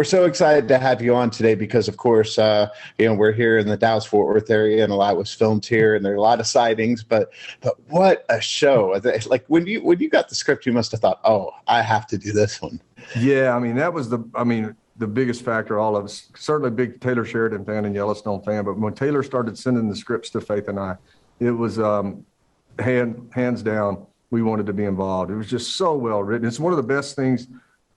we're so excited to have you on today because, of course, we're here in the Dallas-Fort Worth area, and a lot was filmed here, and there are a lot of sightings. But what a show! Like when you got the script, you must have thought, "Oh, I have to do this one." Yeah, I mean, that was the biggest factor. All of us, certainly a big Taylor Sheridan fan and Yellowstone fan, but when Taylor started sending the scripts to Faith and I, it was hands down, we wanted to be involved. It was just so well written. It's one of the best things,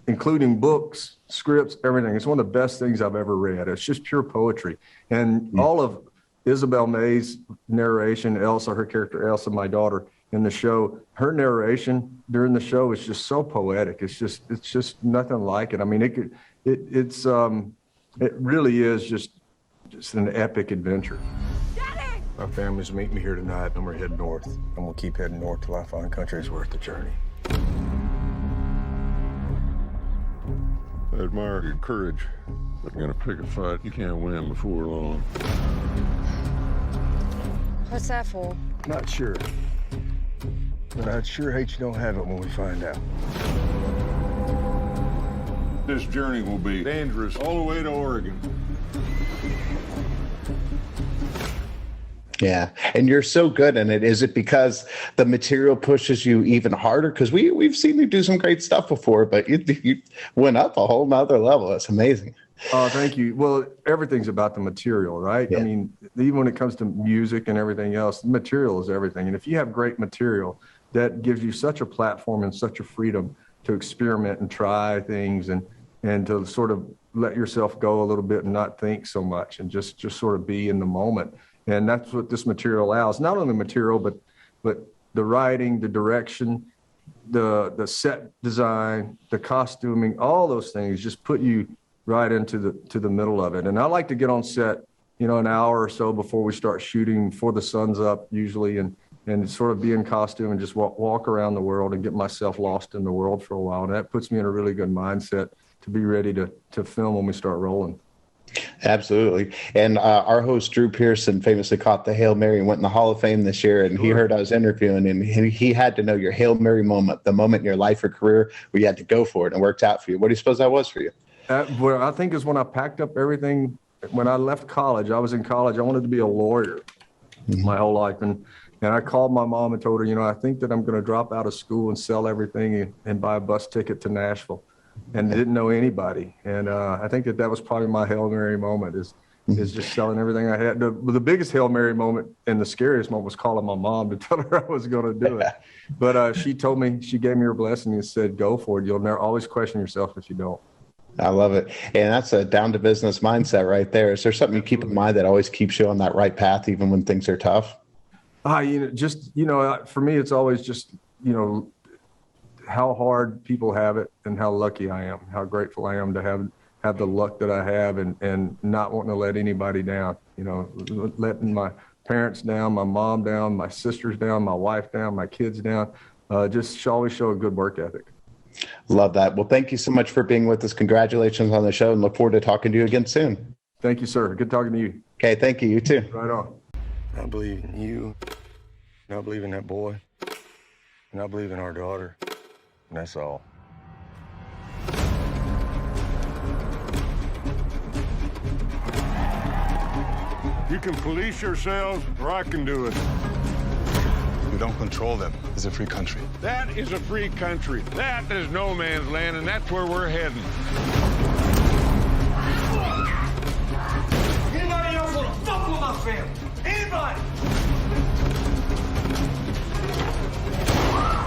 including books, scripts, everything. It's one of the best things I've ever read. It's just pure poetry. And all of Isabel May's narration, Elsa, her character Elsa, my daughter, in the show, her narration during the show is just so poetic. It's just nothing like it. I mean, it really is just an epic adventure. Daddy! My family's meeting me here tonight, and we're heading north. And we'll keep heading north till I find country's worth the journey. I admire your courage. But you're gonna pick a fight you can't win before long. What's that for? Not sure. But I'd sure hate you don't have it when we find out. This journey will be dangerous all the way to Oregon. Yeah, and you're so good in it. Is it because the material pushes you even harder? Because we've seen you do some great stuff before, but you went up a whole nother level. That's amazing. Oh, thank you. Well, everything's about the material, right? Yeah. I mean, even when it comes to music and everything else, the material is everything. And if you have great material, that gives you such a platform and such a freedom to experiment and try things and to sort of let yourself go a little bit and not think so much and just sort of be in the moment. And that's what this material allows. Not only material, but the writing, the direction, the set design, the costuming, all those things just put you right into the middle of it. And I like to get on set, an hour or so before we start shooting, before the sun's up usually, and sort of be in costume and just walk around the world and get myself lost in the world for a while. And that puts me in a really good mindset to be ready to film when we start rolling. Absolutely. And our host, Drew Pearson, famously caught the Hail Mary and went in the Hall of Fame this year. And he heard I was interviewing, and he had to know your Hail Mary moment, the moment in your life or career where you had to go for it and it worked out for you. What do you suppose that was for you? Well, I think is when I packed up everything. When I left college, I was in college. I wanted to be a lawyer my whole life. And I called my mom and told her, I think that I'm going to drop out of school and sell everything and buy a bus ticket to Nashville. And didn't know anybody. And I think that was probably my Hail Mary moment is just selling everything I had. The biggest Hail Mary moment and the scariest moment was calling my mom to tell her I was going to do it. But she told me, she gave me her blessing and said, go for it. You'll never always question yourself if you don't. I love it. And that's a down to business mindset right there. Is there something you keep in mind that always keeps you on that right path, even when things are tough? For me, it's always just, how hard people have it and how lucky I am, how grateful I am to have the luck that I have and not wanting to let anybody down, letting my parents down, my mom down, my sisters down, my wife down, my kids down, just always show a good work ethic. Love that. Well, thank you so much for being with us. Congratulations on the show and look forward to talking to you again soon. Thank you, sir. Good talking to you. Okay. Thank you. You too. Right on. I believe in you, and I believe in that boy, and I believe in our daughter. And that's all. You can police yourselves, or I can do it. We don't control them. It's a free country. That is a free country. That is no man's land, and that's where we're heading. Anybody else want to fuck with my family? Anybody?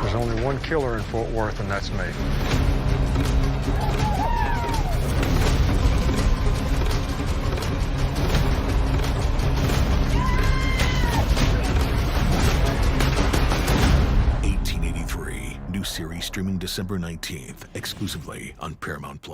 There's only one killer in Fort Worth, and that's me. New series streaming December 19th, exclusively on Paramount+.